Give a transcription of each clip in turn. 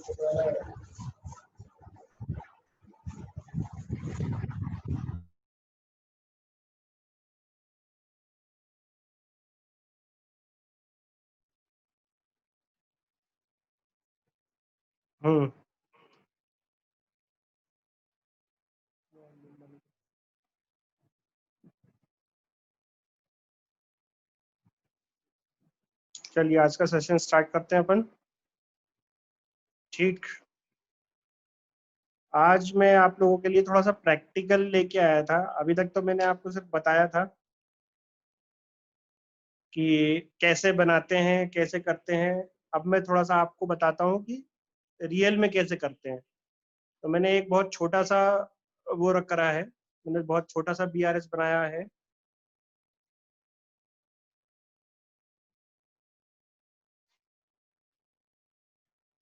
हम्म। चलिए आज का सेशन स्टार्ट करते हैं अपन। ठीक। आज मैं आप लोगों के लिए थोड़ा सा प्रैक्टिकल लेके आया था। अभी तक तो मैंने आपको सिर्फ बताया था कि कैसे बनाते हैं, कैसे करते हैं। अब मैं थोड़ा सा आपको बताता हूँ कि रियल में कैसे करते हैं। तो मैंने एक बहुत छोटा सा वो रख करा है, मैंने बहुत छोटा सा बीआरएस बनाया है।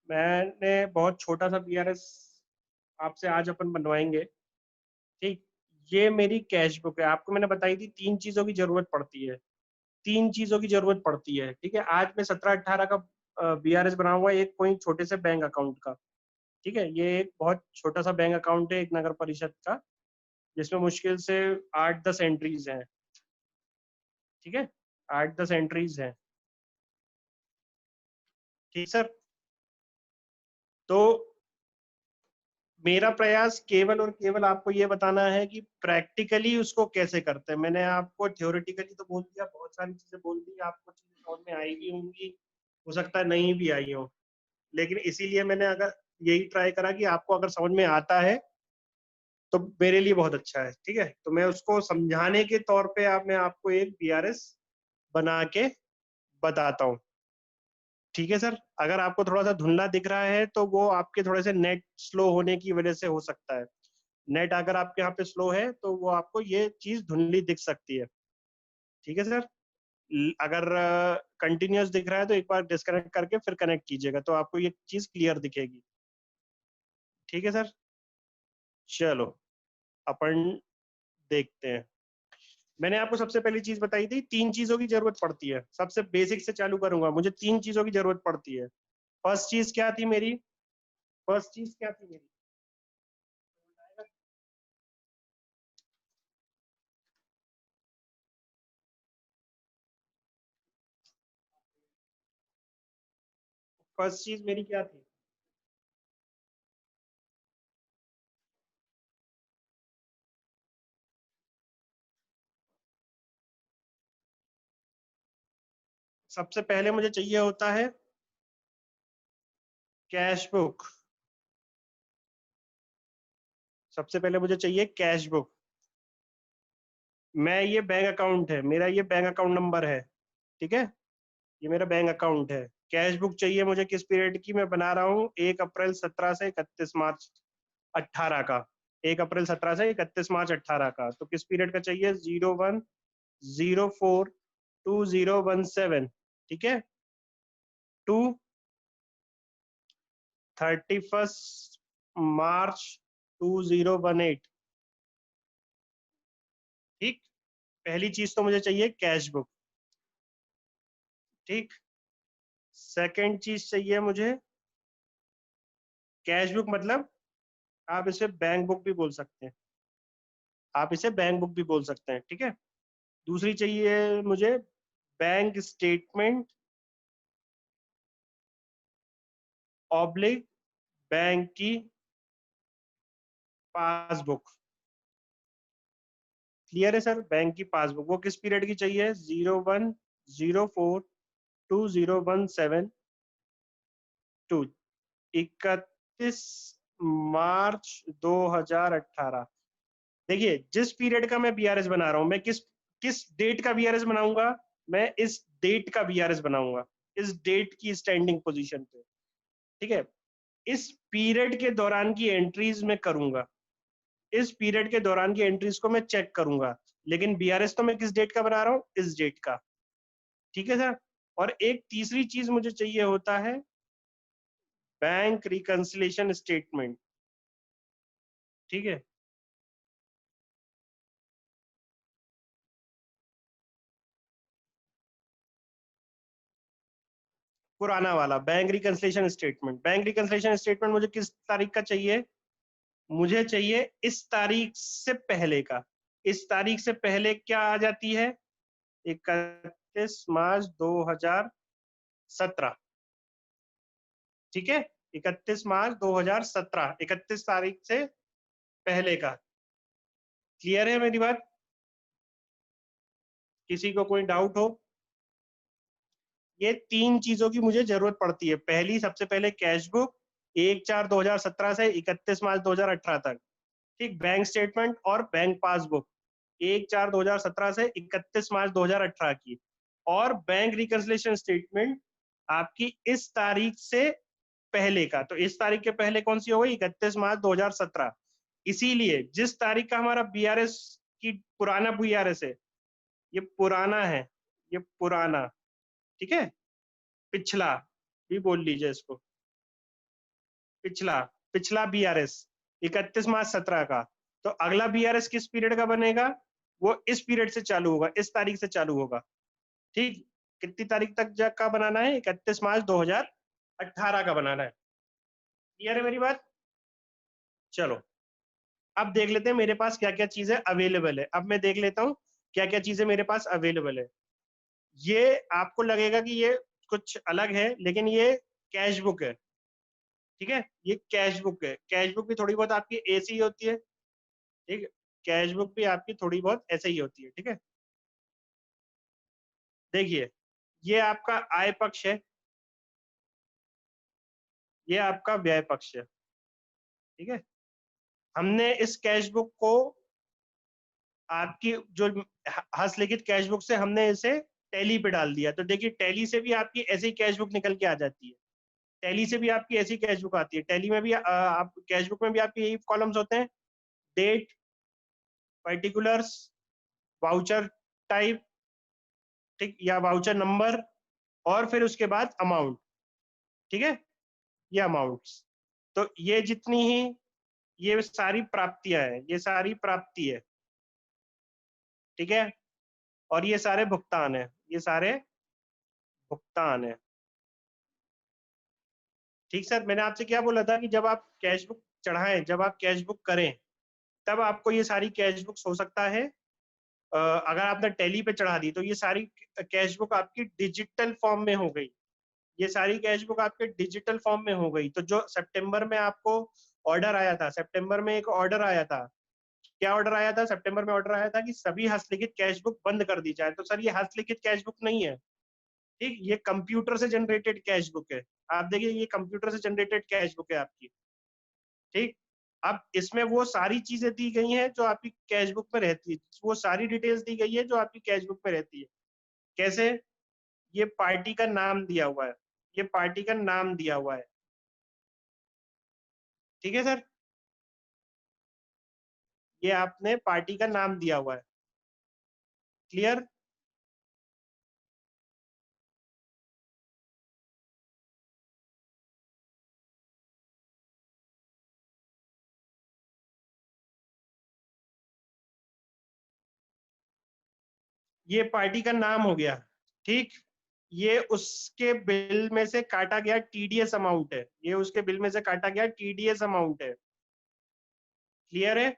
मैंने बहुत छोटा सा बीआरएस आपसे आज अपन बनवाएंगे। ठीक। ये मेरी कैश बुक है। आपको मैंने बताई थी 3 चीजों की जरूरत पड़ती है। 3 चीजों की जरूरत पड़ती है। ठीक है। आज मैं 17-18 का बीआरएस बनाऊंगा, एक कोई छोटे से बैंक अकाउंट का। ठीक है। ये एक बहुत छोटा सा बैंक अकाउंट है एक नगर परिषद का, जिसमें मुश्किल से 8-10 एंट्रीज हैं। ठीक है। 8-10 एंट्रीज हैं। ठीक सर। तो मेरा प्रयास केवल और केवल आपको ये बताना है कि प्रैक्टिकली उसको कैसे करते हैं। मैंने आपको थ्योरेटिकली तो बोल दिया, बहुत सारी चीजें बोल दी, आपको चीजें समझ में आई भी होंगी, हो सकता है नहीं भी आई हो। लेकिन इसीलिए मैंने अगर यही ट्राई करा कि आपको अगर समझ में आता है तो मेरे लिए बहुत अच्छा है। ठीक है। तो मैं उसको समझाने के तौर पे आप मैं आपको एक बीआरएस बना के बताता हूँ। ठीक है सर। अगर आपको थोड़ा सा धुंधला दिख रहा है तो वो आपके थोड़े से नेट स्लो होने की वजह से हो सकता है। नेट अगर आपके यहाँ पे स्लो है तो वो आपको ये चीज धुंधली दिख सकती है। ठीक है सर। अगर कंटिन्यूअस दिख रहा है तो एक बार डिस्कनेक्ट करके फिर कनेक्ट कीजिएगा तो आपको ये चीज क्लियर दिखेगी। ठीक है सर। चलो अपन देखते हैं। मैंने आपको सबसे पहली चीज बताई थी 3 चीजों की जरूरत पड़ती है। सबसे बेसिक से चालू करूंगा। मुझे 3 चीजों की जरूरत पड़ती है। फर्स्ट चीज क्या थी मेरी? फर्स्ट चीज क्या थी मेरी? फर्स्ट चीज मेरी क्या थी? सबसे पहले मुझे चाहिए होता है कैश बुक। सबसे पहले मुझे चाहिए कैश बुक। मैं ये बैंक अकाउंट है मेरा, ये बैंक अकाउंट नंबर है। ठीक है। ये मेरा बैंक अकाउंट है। कैश बुक चाहिए मुझे किस पीरियड की? मैं बना रहा हूँ 1 अप्रैल 17 से 31 मार्च 18 का। 1 अप्रैल 17 से 31 मार्च 18 का। तो किस पीरियड का चाहिए? 01/04/2017। ठीक है। टू 31 मार्च 2018। ठीक। पहली चीज तो मुझे चाहिए कैश बुक। ठीक। सेकंड चीज चाहिए मुझे कैश बुक, मतलब आप इसे बैंक बुक भी बोल सकते हैं। आप इसे बैंक बुक भी बोल सकते हैं। ठीक है। दूसरी चाहिए मुझे बैंक स्टेटमेंट ऑब्लिक बैंक की पासबुक। क्लियर है सर? बैंक की पासबुक वो किस पीरियड की चाहिए? 01/04/2017 टू 31 मार्च 2018। देखिए जिस पीरियड का मैं बीआरएस बना रहा हूं, मैं किस किस डेट का बीआरएस बनाऊंगा? मैं इस डेट का बीआरएस बनाऊंगा, इस डेट की स्टैंडिंग पोजीशन पे। ठीक है। इस पीरियड के दौरान की एंट्रीज में करूंगा, इस पीरियड के दौरान की एंट्रीज को मैं चेक करूंगा। लेकिन बीआरएस तो मैं किस डेट का बना रहा हूं? इस डेट का। ठीक है सर। और एक तीसरी चीज मुझे चाहिए होता है बैंक रिकंसिलेशन स्टेटमेंट। ठीक है। पुराना वाला bank reconciliation statement. Bank reconciliation statement मुझे किस तारीख का चाहिए? मुझे चाहिए इस तारीख से पहले का। इस तारीख से पहले क्या आ जाती है? 31 मार्च 2017। ठीक है, 31 मार्च 2017, 31 तारीख से पहले का। क्लियर है मेरी बात? किसी को कोई डाउट हो? ये तीन चीजों की मुझे जरूरत पड़ती है। पहली, सबसे पहले कैश बुक 1/4/2017 से 31 मार्च 2018 तक। ठीक, बैंक स्टेटमेंट और बैंक पासबुक 1/4/2017 से 31 मार्च 2018 की। और बैंक रिकंसिलिएशन स्टेटमेंट आपकी इस तारीख से पहले का। तो इस तारीख के पहले कौन सी हो गई? 31 मार्च 2017। इसीलिए जिस तारीख का हमारा बीआरएस की पुराना बीआरएस है, ये पुराना है, ये पुराना, ठीक है, पिछला भी बोल लीजिए इसको, पिछला पिछला बीआरएस 31 मार्च 17 का। तो अगला बीआरएस किस पीरियड का बनेगा? वो इस पीरियड से चालू होगा, इस तारीख से चालू होगा। ठीक, कितनी तारीख तक का बनाना है? 31 मार्च 2018 का बनाना है। क्लियर है मेरी बात? चलो, अब देख लेते हैं मेरे पास क्या क्या चीजें अवेलेबल है। अब मैं देख लेता हूँ क्या क्या चीजें मेरे पास अवेलेबल है। ये आपको लगेगा कि ये कुछ अलग है, लेकिन ये कैश बुक है। ठीक है, ये कैश बुक है। कैश बुक भी थोड़ी बहुत आपकी ऐसी ही होती है। ठीक है, कैश बुक भी आपकी थोड़ी बहुत ऐसे ही होती है। ठीक है, देखिए, ये आपका आय पक्ष है, ये आपका व्यय पक्ष है। ठीक है, हमने इस कैश बुक को आपकी जो हस्तलिखित कैश बुक से हमने इसे टैली पे डाल दिया। तो देखिए, टैली से भी आपकी ऐसी कैश बुक निकल के आ जाती है। टैली से भी आपकी ऐसी कैश बुक आती है। टैली में भी आप कैश बुक में भी आपके यही कॉलम्स होते हैं: डेट, पर्टिकुलर्स, वाउचर टाइप, ठीक, या वाउचर नंबर, और फिर उसके बाद अमाउंट। ठीक है, ये अमाउंट्स। तो ये जितनी ही, ये सारी प्राप्तियां हैं, ये सारी प्राप्ति है। ठीक है, और ये सारे भुगतान है, ये सारे भुगतान है। ठीक सर, मैंने आपसे क्या बोला था कि जब आप कैश बुक चढ़ाएं, जब आप कैश बुक करें, तब आपको ये सारी कैश बुक्स हो सकता है, अगर आपने टैली पे चढ़ा दी तो ये सारी कैश बुक आपकी डिजिटल फॉर्म में हो गई। ये सारी कैश बुक आपके डिजिटल फॉर्म में हो गई। तो जो सितंबर में आपको ऑर्डर आया था, सितंबर में एक ऑर्डर आया था, क्या ऑर्डर आया था? सितंबर में ऑर्डर आया था कि सभी हस्तलिखित कैश बुक बंद कर दी जाए। तो सर, ये हस्तलिखित कैश बुक नहीं है। ठीक, ये कंप्यूटर से जनरेटेड कैश बुक है। आप देखिए, ये कंप्यूटर से जनरेटेड कैश बुक है आपकी। ठीक, अब इसमें वो सारी चीजें दी गई हैं जो आपकी कैश बुक में रहती है, वो सारी डिटेल्स दी गई है जो आपकी कैश बुक में रहती है। कैसे? ये पार्टी का नाम दिया हुआ है, ये पार्टी का नाम दिया हुआ है। ठीक है सर, ये आपने पार्टी का नाम दिया हुआ है। क्लियर? ये पार्टी का नाम हो गया। ठीक, ये उसके बिल में से काटा गया टीडीएस अमाउंट है, ये उसके बिल में से काटा गया टीडीएस अमाउंट है। क्लियर है?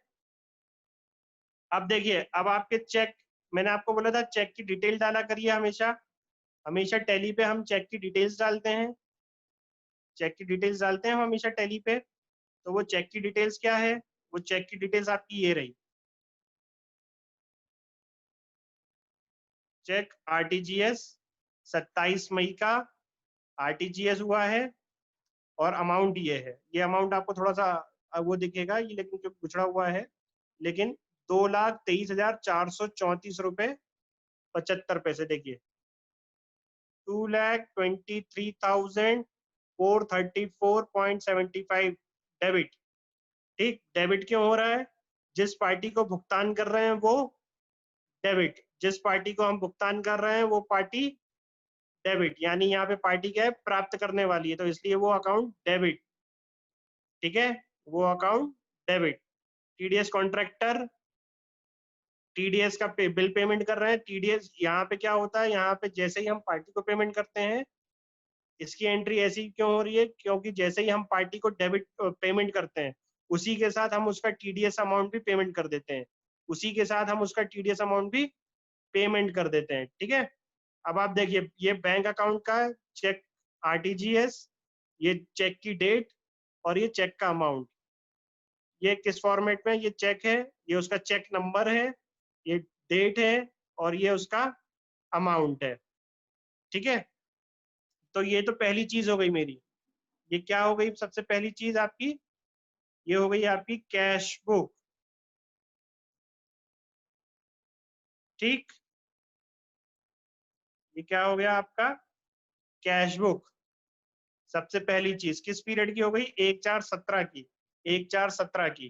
अब देखिए, अब आपके चेक, मैंने आपको बोला था चेक की डिटेल डाला करिए हमेशा। हमेशा टैली पे हम चेक की डिटेल्स डालते हैं, चेक की डिटेल्स डालते हैं हम हमेशा टैली पे। तो वो चेक की डिटेल्स क्या है? वो चेक की डिटेल्स आपकी ये रही। चेक आरटीजीएस 27 मई का आरटीजीएस हुआ है, और अमाउंट ये है। ये अमाउंट आपको थोड़ा सा वो दिखेगा ये, लेकिन जो गुछड़ा हुआ है, लेकिन 2,23,434 रुपए 75 पैसे। देखिए, 2,23,434.75 डेबिट। ठीक, डेबिट क्यों हो रहा है? जिस पार्टी को भुगतान कर रहे हैं वो डेबिट, जिस पार्टी को हम भुगतान कर रहे हैं वो पार्टी डेबिट। यानी यहाँ पे पार्टी क्या है? प्राप्त करने वाली है, तो इसलिए वो अकाउंट डेबिट। ठीक है, वो account debit. TDS contractor, TDS का बिल पेमेंट कर रहे हैं। टीडीएस यहाँ पे क्या होता है? यहाँ पे जैसे ही हम पार्टी को पेमेंट करते हैं, इसकी एंट्री ऐसी क्यों हो रही है? क्योंकि जैसे ही हम पार्टी को डेबिट पेमेंट करते हैं, उसी के साथ हम उसका टीडीएस अमाउंट भी पेमेंट कर देते हैं, उसी के साथ हम उसका टीडीएस अमाउंट भी पेमेंट कर देते हैं। ठीक है, अब आप देखिए, ये बैंक अकाउंट का चेक आरटीजीएस, ये चेक की डेट और ये चेक का अमाउंट, ये किस फॉर्मेट में? ये चेक है, ये उसका चेक नंबर है, ये डेट है और ये उसका अमाउंट है। ठीक है, तो ये तो पहली चीज हो गई मेरी। ये क्या हो गई सबसे पहली चीज आपकी? ये हो गई आपकी कैश बुक। ठीक, ये क्या हो गया आपका? Cash book. सबसे पहली चीज किस पीरियड की हो गई? 1/4/17 की, 1/4/17 की।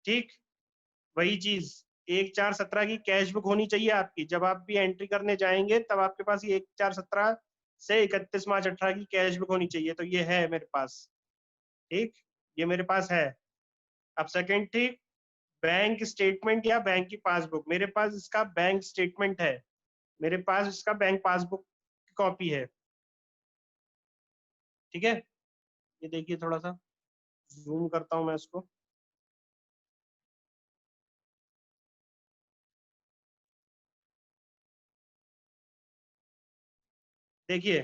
ठीक, वही चीज 1/4/17 की कैश बुक होनी चाहिए आपकी। जब आप भी एंट्री करने जाएंगे तब आपके पास ये 1/4/17 से 31 मार्च 18 की कैश बुक होनी चाहिए। तो ये है मेरे पास। ठीक, ये मेरे पास है। अब सेकंड, ठीक, बैंक स्टेटमेंट या बैंक की पासबुक। मेरे पास इसका बैंक स्टेटमेंट है, मेरे पास इसका बैंक पासबुक की कॉपी है। ठीक है, ये देखिए, थोड़ा सा जूम करता हूं मैं इसको। देखिए,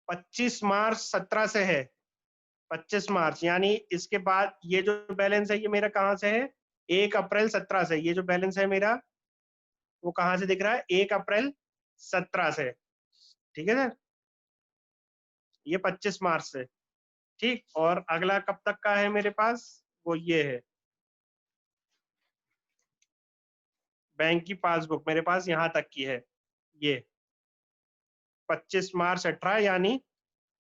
25 मार्च 17 से है, 25 मार्च, यानी इसके बाद ये जो बैलेंस है ये मेरा कहाँ से है? 1 अप्रैल 17 से। ये जो बैलेंस है मेरा वो कहाँ से दिख रहा है? 1 अप्रैल 17 से। ठीक है सर, ये 25 मार्च से। ठीक, और अगला कब तक का है मेरे पास? वो ये है बैंक की पासबुक, मेरे पास यहाँ तक की है। ये 25 मार्च 18 यानी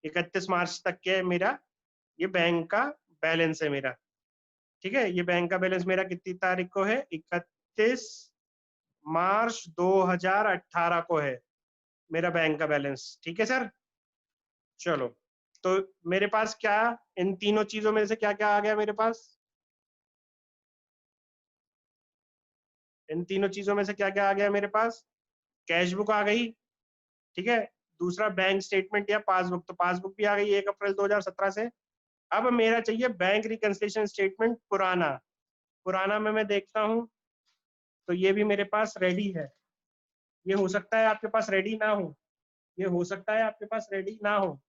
31 मार्च तक के मेरा ये बैंक का बैलेंस है मेरा। ठीक है, ये बैंक का बैलेंस मेरा कितनी तारीख को है? 31 मार्च 2018 को है मेरा बैंक का बैलेंस। ठीक है सर, चलो। तो मेरे पास क्या, इन तीनों चीजों में से क्या क्या आ गया मेरे पास? इन तीनों चीजों में से क्या क्या आ गया मेरे पास? कैश बुक आ गई, ठीक है, दूसरा बैंक स्टेटमेंट या पासबुक, तो पासबुक भी आ गई 1 अप्रैल 2017 से। अब मेरा चाहिए बैंक रिकंसिलिएशन स्टेटमेंट पुराना। पुराना में मैं देखता हूँ, तो ये भी मेरे पास रेडी है। ये हो सकता है आपके पास रेडी ना हो, ये हो सकता है आपके पास रेडी ना हो।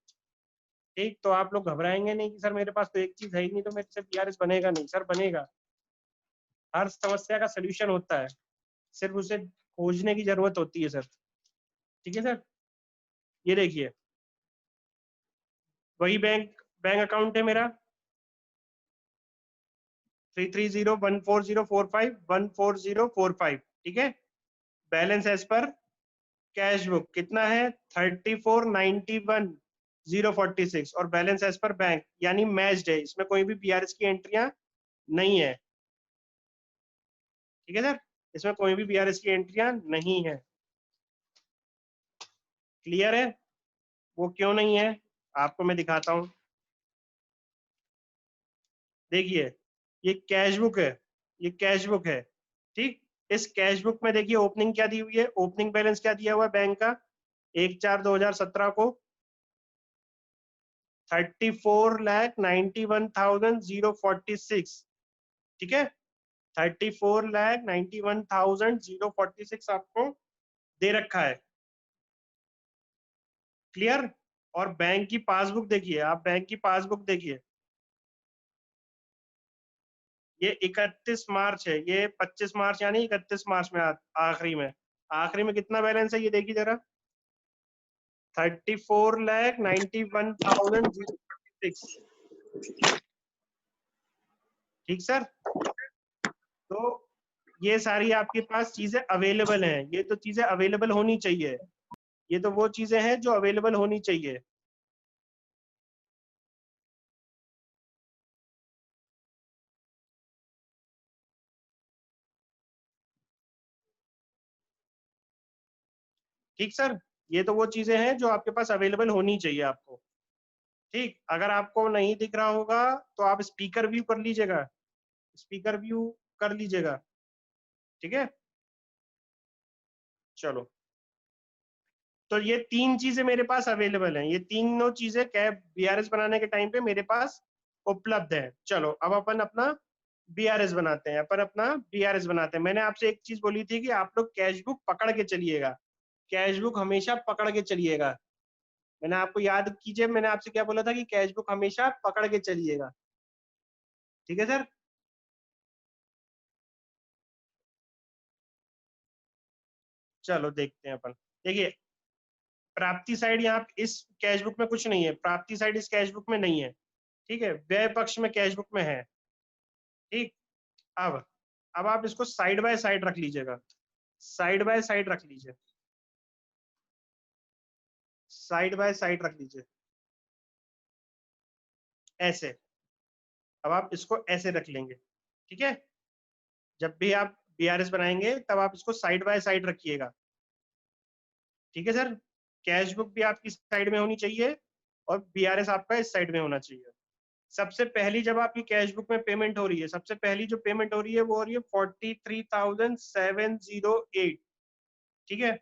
ठीक, तो आप लोग घबराएंगे नहीं कि सर मेरे पास तो एक चीज है ही नहीं, तो मेरे से बीआरएस बनेगा नहीं। सर बनेगा, हर समस्या का सोल्यूशन होता है, सिर्फ उसे खोजने की जरूरत होती है सर। ठीक है सर, ये देखिए, वही बैंक बैंक अकाउंट है मेरा 33014045 ठीक है। Balance as per cash book कितना है? 3491,046, और बैलेंस एज पर बैंक यानी मैच्ड है, इसमें कोई भी बीआरएस की एंट्रियां नहीं है। ठीक है सर, इसमें कोई भी बीआरएस की एंट्रियां नहीं है। क्लियर है? वो क्यों नहीं है आपको मैं दिखाता हूं। देखिए, ये कैश बुक है, ये कैश बुक है। ठीक, इस कैश बुक में देखिए ओपनिंग क्या दी हुई है, ओपनिंग बैलेंस क्या दिया हुआ है बैंक का 1/4/2017 को? 34,91,046। ठीक है, 34,91,046 आपको दे रखा है। क्लियर? और बैंक की पासबुक देखिए, आप बैंक की पासबुक देखिए, ये 31 मार्च है, ये 25 मार्च यानी 31 मार्च में आखिरी में, आखिरी में कितना बैलेंस है ये देखिए जरा, 34,91,046। ठीक सर, तो ये सारी आपके पास चीजें अवेलेबल हैं, ये तो चीजें अवेलेबल होनी चाहिए, ये तो वो चीजें हैं जो अवेलेबल होनी चाहिए। ठीक सर, ये तो वो चीजें हैं जो आपके पास अवेलेबल होनी चाहिए आपको। ठीक, अगर आपको नहीं दिख रहा होगा तो आप स्पीकर व्यू कर लीजिएगा, स्पीकर व्यू कर लीजिएगा। ठीक है, चलो। तो ये 3 चीजें मेरे पास अवेलेबल हैं, ये तीनों चीजें कैब बीआरएस बनाने के टाइम पे मेरे पास उपलब्ध है। चलो अब अपन अपना बीआरएस बनाते हैं, अपन अपना बीआरएस बनाते हैं। मैंने आपसे एक चीज बोली थी कि आप लोग कैश बुक पकड़ के चलिएगा, कैश बुक हमेशा पकड़ के चलिएगा। मैंने आपको याद कीजिए, मैंने आपसे क्या बोला था कि कैश बुक हमेशा पकड़ के चलिएगा। ठीक है सर? चलो देखते हैं अपन। देखिए प्राप्ति साइड यहाँ इस कैश बुक में कुछ नहीं है, प्राप्ति साइड इस कैश बुक में नहीं है। ठीक है, व्यय पक्ष में कैश बुक में है। ठीक, अब आप इसको साइड बाय साइड रख लीजिएगा, साइड बाय साइड रख लीजिए, साइड बाय साइड रख लीजिए ऐसे। अब आप इसको ऐसे रख लेंगे। ठीक है, जब भी आप बीआरएस बनाएंगे तब आप इसको साइड बाय साइड रखिएगा। ठीक है सर, कैश बुक भी आपकी साइड में होनी चाहिए और बीआरएस आपका इस साइड में होना चाहिए। सबसे पहली जब आपकी कैश बुक में पेमेंट हो रही है, सबसे पहली जो पेमेंट हो रही है वो हो रही है 43,708। ठीक है,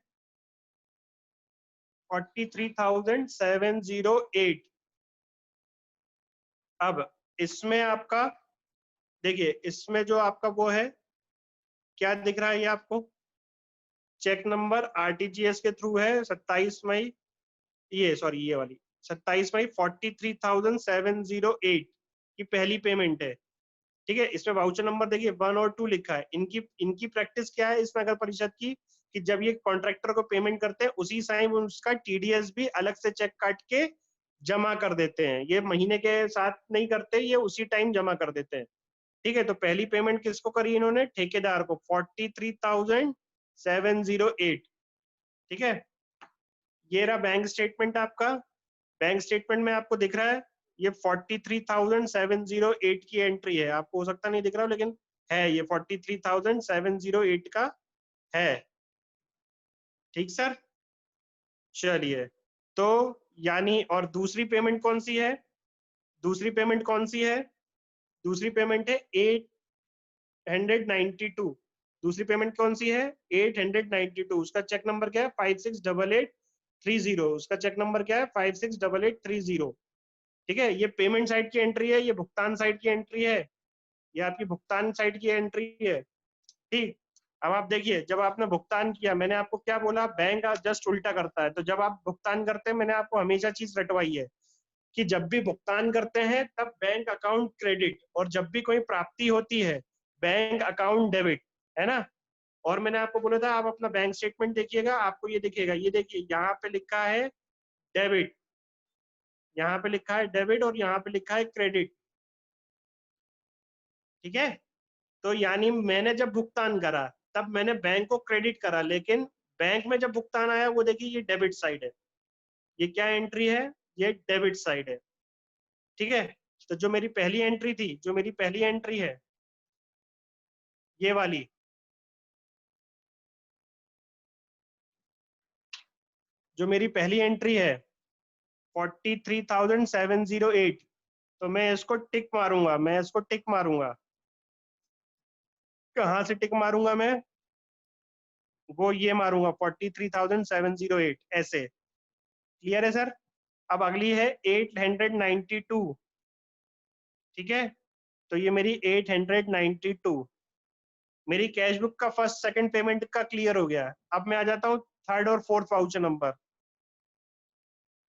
43,708। अब इसमें आपका देखिए, इसमें जो आपका वो है, क्या दिख रहा है ये आपको? चेक नंबर आरटीजीएस के थ्रू है 27 मई, ये सॉरी ये वाली 27 मई 43,708 की पहली पेमेंट है। ठीक है, इसमें वाउचर नंबर देखिए 1 और 2 लिखा है। इनकी इनकी प्रैक्टिस क्या है इस नगर परिषद की, कि जब ये कॉन्ट्रैक्टर को पेमेंट करते हैं उसी टाइम उसका टीडीएस भी अलग से चेक काट के जमा कर देते हैं। ये महीने के साथ नहीं करते, ये उसी टाइम जमा कर देते हैं। ठीक है, तो पहली पेमेंट किसको करी इन्होंने? ठेकेदार को, 43,708। ठीक है, ये रहा बैंक स्टेटमेंट आपका। बैंक स्टेटमेंट में आपको दिख रहा है ये 43,708 की एंट्री है। आपको हो सकता नहीं दिख रहा हो, लेकिन है, ये 43,708 का है। ठीक सर, चलिए। तो यानी और दूसरी पेमेंट कौन सी है? दूसरी पेमेंट कौन सी है? दूसरी पेमेंट है 892। दूसरी पेमेंट कौन सी है? 892। उसका चेक नंबर क्या है? 568830। उसका चेक नंबर क्या है? 568830। ठीक है, ये पेमेंट साइड की एंट्री है, ये भुगतान साइड की एंट्री है, ये आपकी भुगतान साइड की एंट्री है। ठीक, अब आप देखिए, जब आपने भुगतान किया, मैंने आपको क्या बोला? बैंक जस्ट उल्टा करता है। तो जब आप भुगतान करते हैं, मैंने आपको हमेशा चीज रटवाई है कि जब भी भुगतान करते हैं तब बैंक अकाउंट क्रेडिट, और जब भी कोई प्राप्ति होती है बैंक अकाउंट डेबिट, है ना? और मैंने आपको बोला था आप अपना बैंक स्टेटमेंट देखिएगा, आपको ये दिखेगा, ये देखिए यहाँ पे लिखा है डेबिट, यहाँ पे लिखा है डेबिट और यहाँ पे लिखा है क्रेडिट। ठीक है, तो यानी मैंने जब भुगतान करा तब मैंने बैंक को क्रेडिट करा, लेकिन बैंक में जब भुगतान आया वो देखिए ये डेबिट साइड है। ये क्या एंट्री है? ये डेबिट साइड है। ठीक है, तो जो मेरी पहली एंट्री थी, जो मेरी पहली एंट्री है ये वाली, जो मेरी पहली एंट्री है 43,708, तो मैं इसको टिक मारूंगा, मैं इसको टिक मारूंगा। कहाँ से टिक मारूंगा मैं? वो ये मारूंगा 43,708 ऐसे। क्लियर है सर? अब अगली है 892। ठीक है, तो ये मेरी 892 मेरी कैश बुक का फर्स्ट सेकंड पेमेंट का क्लियर हो गया। अब मैं आ जाता हूँ थर्ड और फोर्थ वाउचर नंबर।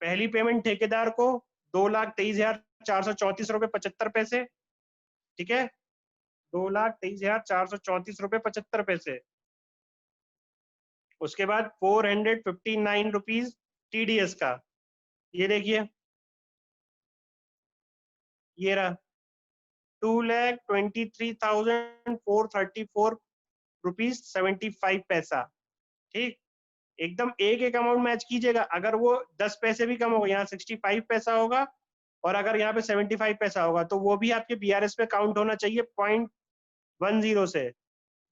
पहली पेमेंट ठेकेदार को 2,23,434 रुपए 75 पैसे। ठीक है, 2,23,434 रुपए 75 पैसे। उसके बाद 459 रुपीज टीडीएस का, ये देखिए ये रहा 2,23,434 रुपीज 75 पैसा। ठीक, एकदम एक एक अमाउंट मैच कीजिएगा। अगर वो 10 पैसे भी कम होगा, यहाँ 65 पैसा होगा, और अगर यहाँ पे 75 पैसा होगा, तो वो भी आपके बीआरएस पे काउंट होना चाहिए 0.10 से।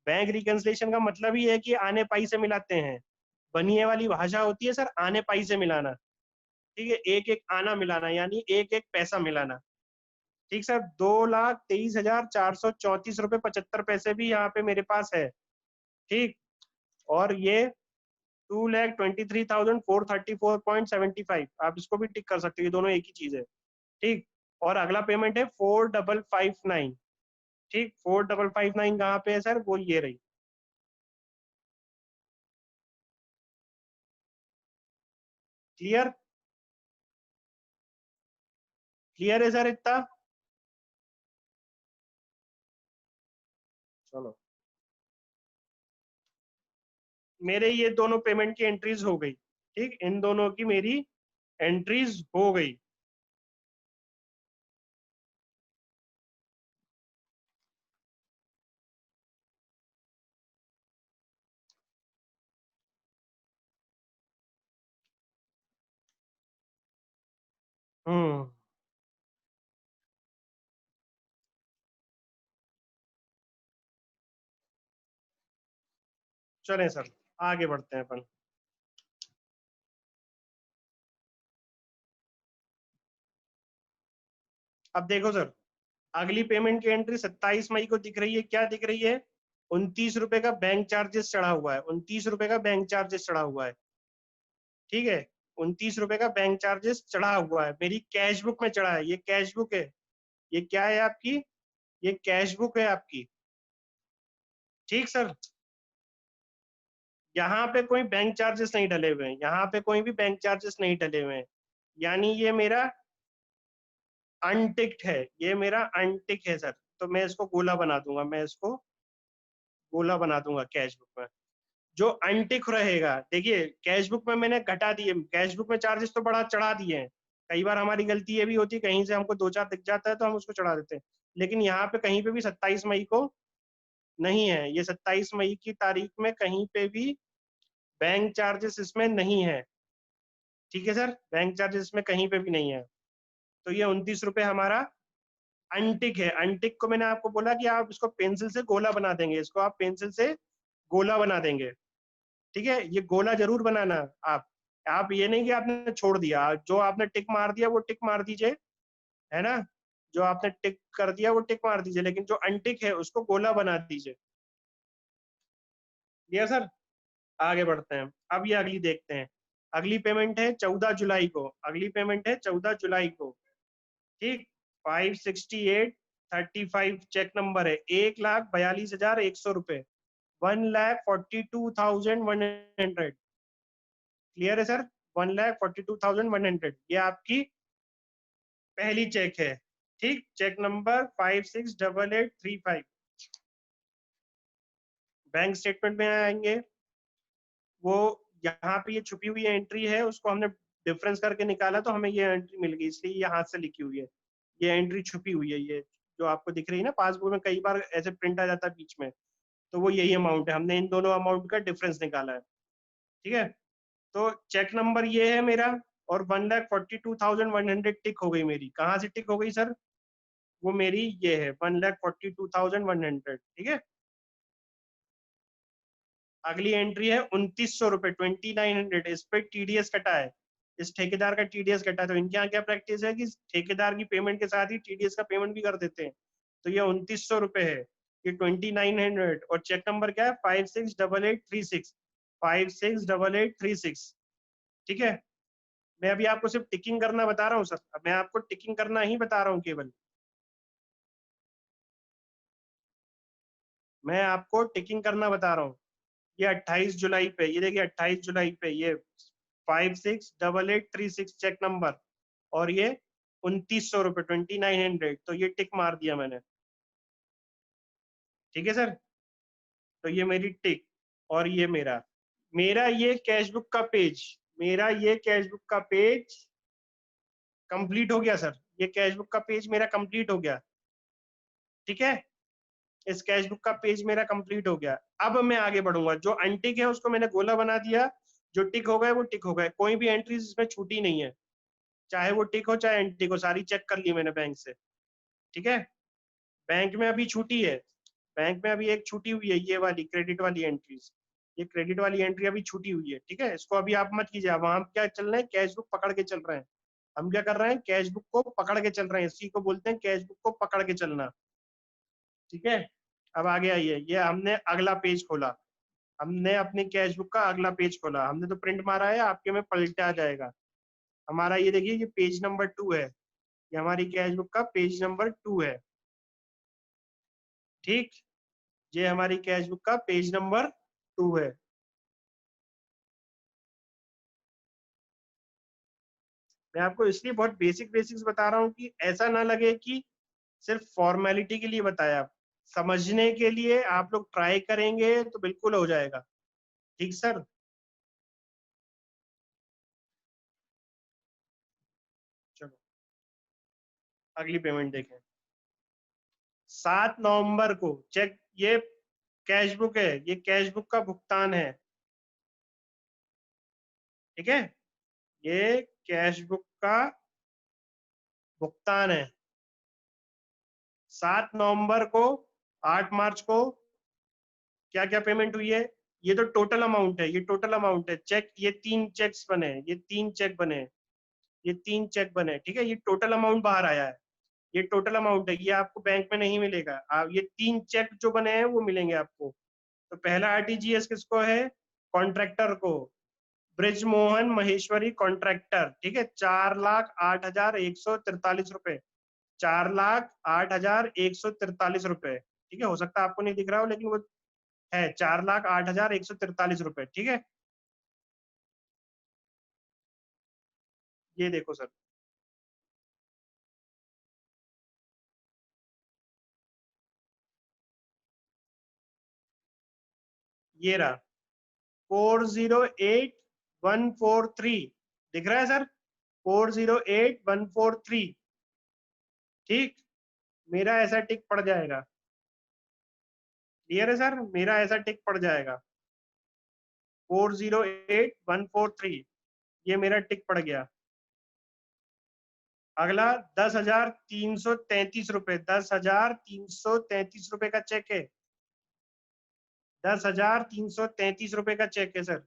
बैंक रिकंसिलेशन का मतलब ही है कि आने पाई से मिलाते हैं। बनिए वाली भाषा होती है सर, आने पाई से मिलाना। ठीक है, एक एक आना मिलाना, यानी एक एक पैसा मिलाना। ठीक सर, 2,23,434 रुपए 75 पैसे भी यहाँ पे मेरे पास है। ठीक, और ये 2,23,434.75, आप इसको भी टिक कर सकते हो, ये दोनों एक ही चीज है। ठीक, और अगला पेमेंट है 4,559। ठीक, 4,559 कहाँ पे है सर? वो ये रही। क्लियर? क्लियर है सर इतना? चलो, मेरे ये दोनों पेमेंट की एंट्रीज हो गई। ठीक, इन दोनों की मेरी एंट्रीज हो गई। हम्म, चलें सर, आगे बढ़ते हैं अपन। अब देखो सर, अगली पेमेंट की एंट्री 27 मई को दिख रही है, क्या दिख रही है? 29 रुपए का बैंक चार्जेस चढ़ा हुआ है, 29 रुपए का बैंक चार्जेस चढ़ा हुआ है। ठीक है, 29 रुपए का बैंक चार्जेस चढ़ा हुआ है, मेरी कैश बुक में चढ़ा है, ये कैश बुक है। ये क्या है आपकी? ये कैश बुक है आपकी। ठीक सर, यहाँ पे कोई बैंक चार्जेस नहीं डले हुए हैं, यहाँ पे कोई भी बैंक चार्जेस नहीं डले हुए हैं, यानी ये मेरा अनटिक्ड है, ये मेरा अनटिक है सर। तो मैं इसको गोला बना दूंगा, मैं इसको गोला बना दूंगा कैश बुक में। जो अनटिक रहेगा, देखिए कैश बुक में मैंने घटा दिए, कैश बुक में चार्जेस तो बड़ा चढ़ा दिए हैं। कई बार हमारी गलती ये भी होती है, कहीं से हमको दो चार दिख जाता है तो हम उसको चढ़ा देते हैं, लेकिन यहाँ पे कहीं पे भी 27 मई को नहीं है, ये 27 मई की तारीख में कहीं पे भी बैंक चार्जेस इसमें नहीं है। ठीक है सर, बैंक चार्जेस इसमें कहीं पे भी नहीं है। तो ये 29 रुपए हमारा अनटिक है। अनटिक को मैंने आपको बोला कि आप इसको पेंसिल से गोला बना देंगे, इसको आप पेंसिल से गोला बना देंगे। ठीक है, ये गोला जरूर बनाना। आप ये नहीं कि आपने छोड़ दिया, जो आपने टिक मार दिया वो टिक मार दीजिए, है ना? जो आपने टिक कर दिया वो टिक मार दीजिए, लेकिन जो अनटिक है उसको गोला बना दीजिए। Clear sir? आगे बढ़ते हैं, अब ये अगली देखते हैं। अगली पेमेंट है 14 जुलाई को, अगली पेमेंट है 14 जुलाई को। ठीक, 568.35 चेक नंबर है, 1,42,100 रुपए, 1,42,100। क्लियर है सर? 1,42,100, ये आपकी पहली चेक है। ठीक, चेक नंबर 568835। बैंक स्टेटमेंट में आएंगे, वो यहाँ पे ये छुपी हुई एंट्री है, उसको हमने डिफरेंस करके निकाला तो हमें ये एंट्री मिल गई, इसलिए ये हाथ से लिखी हुई है। ये एंट्री छुपी हुई है, ये जो आपको दिख रही है ना पासबुक में, कई बार ऐसे प्रिंट आ जाता है बीच में, तो वो यही अमाउंट है, हमने इन दोनों अमाउंट का डिफरेंस निकाला है। ठीक है, तो चेक नंबर ये है मेरा, और 1,42,100 टिक हो गई मेरी। कहाँ से टिक हो गई सर? वो मेरी ये है 1,42,100। ठीक है, अगली एंट्री है 2,900 रुपए, 2,900, इस पे टीडीएस कटा है, इस ठेकेदार का टीडीएस कटा है। तो इनके यहाँ क्या प्रैक्टिस है कि ठेकेदार की पेमेंट के साथ ही टीडीएस का पेमेंट भी कर देते हैं। तो ये 2,900 रुपए है, ये 2,900, और चेक नंबर क्या है? 568836, 568836। ठीक है, मैं अभी आपको सिर्फ टिकिंग करना बता रहा हूँ सर, मैं आपको टिकिंग करना ही बता रहा हूँ केवल, मैं आपको टिकिंग करना बता रहा हूँ। ये 28 जुलाई पे, ये देखिए 28 जुलाई पे ये 568836 चेक नंबर, और ये 2,900 रुपए, 2,900, तो ये टिक मार दिया मैंने। ठीक है सर, तो ये मेरी टिक, और ये मेरा मेरा ये कैशबुक का पेज, मेरा ये कैशबुक का पेज कंप्लीट हो गया सर, ये कैशबुक का पेज मेरा कंप्लीट हो गया। ठीक है, इस कैशबुक का पेज मेरा कंप्लीट हो गया। अब मैं आगे बढ़ूंगा, जो अनटिक है उसको मैंने गोला बना दिया, जो टिक हो गए वो टिक हो गए, कोई भी एंट्रीज इसमें छूटी नहीं है, चाहे वो टिक हो चाहे एंटिक हो, सारी चेक कर ली मैंने बैंक से। ठीक है, बैंक में अभी छूटी है, बैंक में अभी एक छूटी हुई है, ये वाली क्रेडिट वाली एंट्रीज, ये क्रेडिट वाली एंट्री अभी छूटी हुई है। ठीक है, इसको अभी आप मत कीजिए, अब हम क्या चल रहे हैं, कैश बुक पकड़ के चल रहे हैं। हम क्या कर रहे हैं, कैश बुक को पकड़ के चल रहे हैं, इसी को बोलते हैं कैश बुक को पकड़ के चलना। ठीक है, अब आगे आइए, ये हमने अगला पेज खोला, हमने अपनी कैश बुक का अगला पेज खोला, हमने तो प्रिंट मारा है, आपके में पलटा जाएगा हमारा। ये देखिए ये पेज नंबर 2 है, ये हमारी कैश बुक का पेज नंबर 2 है। ठीक, ये हमारी कैश बुक का पेज नंबर 2 है। मैं आपको इसलिए बहुत बेसिक बेसिक्स बता रहा हूँ कि ऐसा ना लगे कि सिर्फ फॉर्मेलिटी के लिए बताया, समझने के लिए आप लोग ट्राई करेंगे तो बिल्कुल हो जाएगा। ठीक सर। चलो अगली पेमेंट देखें। 7 नवंबर को चेक, ये कैश बुक है, ये कैश बुक का भुगतान है। ठीक है, ये कैश बुक का भुगतान है। 7 नवंबर को, 8 मार्च को क्या क्या पेमेंट हुई है, ये तो टोटल अमाउंट है, ये टोटल अमाउंट है। चेक, ये 3 चेक्स बने हैं, ये 3 चेक बने हैं, ये 3 चेक बने हैं। ठीक है, ये टोटल अमाउंट बाहर आया है, ये टोटल अमाउंट है, ये आपको बैंक में नहीं मिलेगा। आप ये 3 चेक जो बने हैं वो मिलेंगे आपको। तो पहला आरटीजीएस किसको है, कॉन्ट्रैक्टर को, ब्रिजमोहन महेश्वरी कॉन्ट्रैक्टर। ठीक है, 4,08,143 रुपए, 4,08,143 रुपए। ठीक है, हो सकता है आपको नहीं दिख रहा हो लेकिन वो है 4,08,143 रुपए। ठीक है, ये देखो सर, ये रहा 408,143, दिख रहा है सर, 408,143। ठीक, मेरा ऐसा टिक पड़ जाएगा। क्लियर है सर, मेरा ऐसा टिक पड़ जाएगा 408,143, ये मेरा टिक पड़ गया। अगला 10,333 रुपए, 10,333 रुपए का चेक है, 10,333 रुपए का चेक है सर।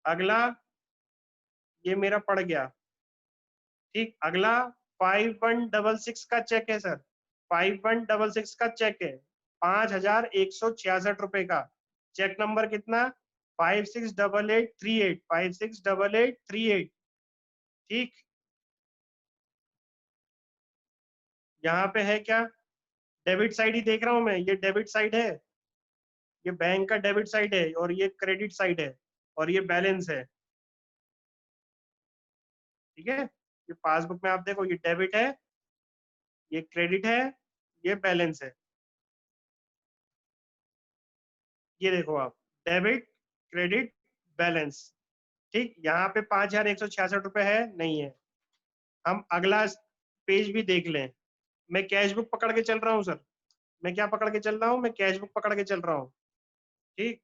अगला ये मेरा पड़ गया। ठीक, अगला 5166 का चेक है सर, 5166 का चेक है, 5,166 रुपए का। चेक नंबर कितना, 568838, 568838। ठीक, यहाँ पे है क्या, डेबिट साइड ही देख रहा हूँ मैं, ये डेबिट साइड है, ये बैंक का डेबिट साइड है, और ये क्रेडिट साइड है, और ये बैलेंस है। ठीक है, ये पासबुक में आप देखो, ये डेबिट है, ये क्रेडिट है, ये बैलेंस है। ये देखो आप, डेबिट, क्रेडिट, बैलेंस। ठीक, यहाँ पे 5,166 रुपए है, नहीं है। हम अगला पेज भी देख लें। मैं कैश बुक पकड़ के चल रहा हूँ सर, मैं क्या पकड़ के चल रहा हूँ, मैं कैश बुक पकड़ के चल रहा हूँ। ठीक,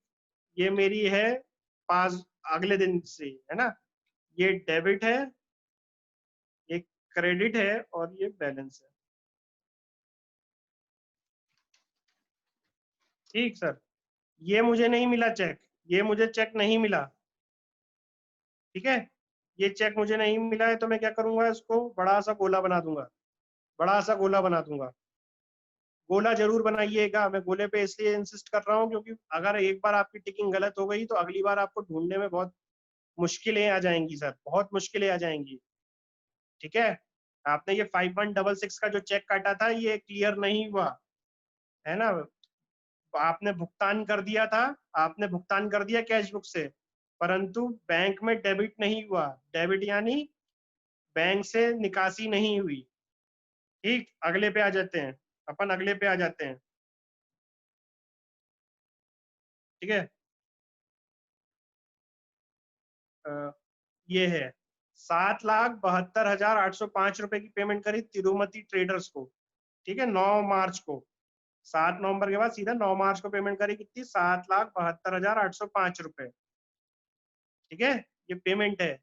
ये मेरी है पास, अगले दिन से, है ना, ये डेबिट है, ये क्रेडिट है, और ये बैलेंस है। ठीक सर, ये मुझे नहीं मिला चेक, ये मुझे चेक नहीं मिला। ठीक है, ये चेक मुझे नहीं मिला है, तो मैं क्या करूंगा, इसको बड़ा सा गोला बना दूंगा, बड़ा सा गोला बना दूंगा। गोला जरूर बनाइएगा, मैं गोले पे इसलिए इंसिस्ट कर रहा हूँ क्योंकि अगर एक बार आपकी टिकिंग गलत हो गई तो अगली बार आपको ढूंढने में बहुत मुश्किलें आ जाएंगी सर, बहुत मुश्किलें आ जाएंगी। ठीक है, आपने ये 5166 का जो चेक काटा था ये क्लियर नहीं हुआ है ना, आपने भुगतान कर दिया था, आपने भुगतान कर दिया कैश बुक से, परंतु बैंक में डेबिट नहीं हुआ, डेबिट यानी बैंक से निकासी नहीं हुई। ठीक, अगले पे आ जाते हैं, अपन अगले पे आ जाते हैं। ठीक है, ये है 7,72,805 रुपए की पेमेंट करी तिरुमति ट्रेडर्स को। ठीक है, 9 मार्च को, 7 नवंबर के बाद सीधा 9 मार्च को पेमेंट करी, कितनी, 7,72,805 रुपए। ठीक है, ये पेमेंट है,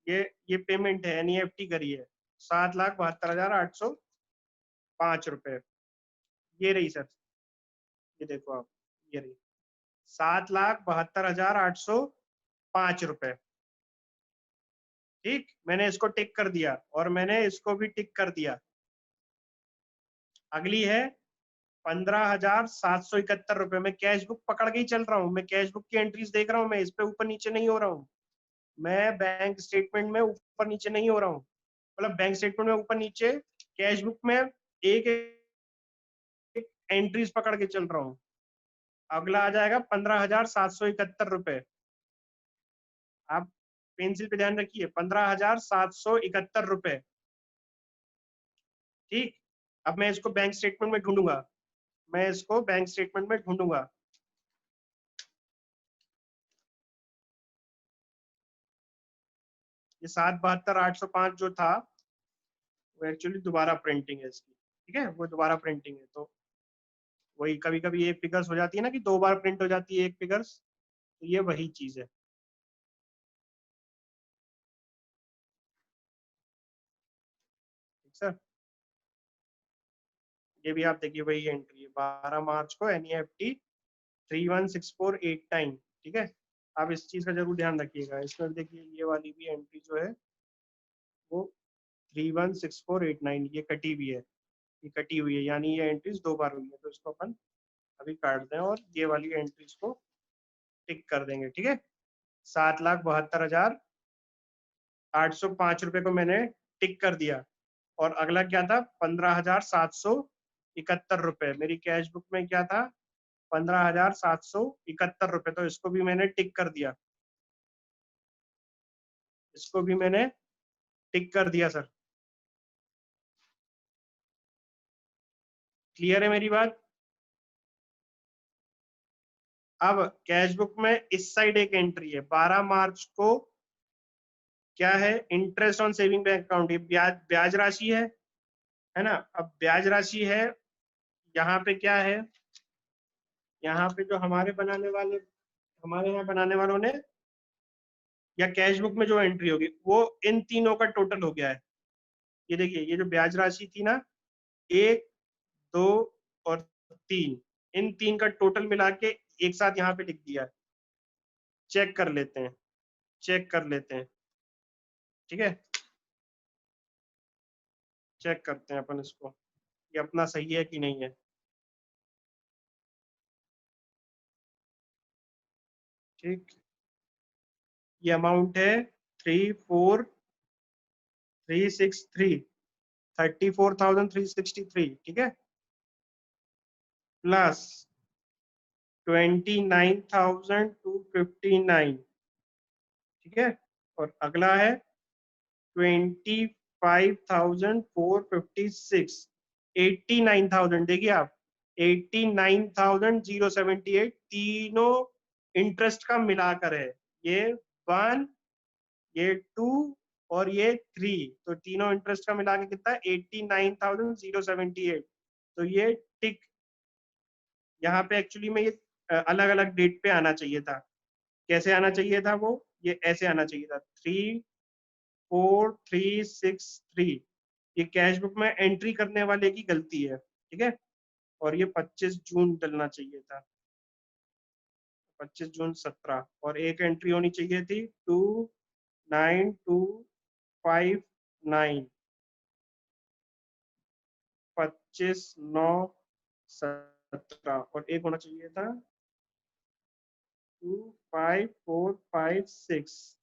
ये पेमेंट है, एनईएफटी करी है, 7,72,805 रुपए। ये रही सर, ये देखो आप, ये रही 7,72,805 रुपए। ठीक, मैंने इसको टिक कर दिया और मैंने इसको भी टिक कर दिया। अगली है 15,771 रुपए। मैं कैश बुक पकड़ के ही चल रहा हूँ, मैं कैश बुक की एंट्रीज देख रहा हूँ, मैं इस पे ऊपर नीचे नहीं हो रहा हूँ, मैं बैंक स्टेटमेंट में ऊपर नीचे नहीं हो रहा हूँ, मतलब बैंक स्टेटमेंट में ऊपर नीचे, कैश बुक में एक एक एंट्रीज पकड़ के चल रहा हूँ। अगला आ जाएगा 15,771 रुपए। आप पेंसिल पे ध्यान रखिए, 15,771 रुपए। ठीक, अब मैं इसको बैंक स्टेटमेंट में ढूंढूंगा, मैं इसको बैंक स्टेटमेंट में ढूंढूंगा। ये 772,805 जो था वो एक्चुअली दोबारा प्रिंटिंग है इसकी, ठीक है, वो दोबारा प्रिंटिंग है। तो वही कभी कभी एक फिगर्स हो जाती है ना कि 2 बार प्रिंट हो जाती है एक फिगर्स, तो ये वही चीज है। ठीक सर, ये भी आप देखिए वही एंट्री है, 12 मार्च को NEFT 316489। ठीक है, आप इस चीज का जरूर ध्यान रखिएगा। इसमें देखिए ये वाली भी एंट्री जो है वो 316489 ये कटी हुई है, ये कटी हुई है, यानी ये एंट्रीज 2 बार हुई है, तो इसको अपन अभी काट दें और ये वाली एंट्रीज को टिक कर देंगे। ठीक है, 7,72,805 रुपए को मैंने टिक कर दिया। और अगला क्या था, 15,771 रुपए। मेरी कैश बुक में क्या था, 15,771 रुपए, तो इसको भी मैंने टिक कर दिया, इसको भी मैंने टिक कर दिया सर। क्लियर है मेरी बात? अब कैश बुक में इस साइड एक एंट्री है, 12 मार्च को क्या है, interest on saving bank account, ये ब्याज ब्याज राशि है ना। अब ब्याज राशि है, यहाँ पे क्या है, यहाँ पे जो हमारे यहाँ बनाने वालों ने, या कैश बुक में जो एंट्री होगी वो इन तीनों का टोटल हो गया है। ये देखिए, ये जो ब्याज राशि थी ना, 1, 2 और 3, इन तीन का टोटल मिला के एक साथ यहाँ पे लिख दिया है। चेक कर लेते हैं, चेक कर लेते हैं, ठीक है, चेक करते हैं अपन इसको, ये अपना सही है कि नहीं है। ठीक, ये अमाउंट है 34,363, 34,363, ठीक है, प्लस 29,259, ठीक है, और अगला है 25,456, 89,000, देखिए आप, 89,078 तीनों इंटरेस्ट का मिलाकर है। ये 1, ये 2 और ये 3, तो तीनों इंटरेस्ट का मिला के कितना है, 89,078। तो ये टिक यहाँ पे एक्चुअली में ये अलग अलग डेट पे आना चाहिए था। कैसे आना चाहिए था वो, ये ऐसे आना चाहिए था, 34363। ये कैश बुक में एंट्री करने वाले की गलती है, ठीक है, और ये 25 जून डलना चाहिए था, 25 जून 17, और एक एंट्री होनी चाहिए थी 29,259, 25/9/17, और एक होना चाहिए था 25,456।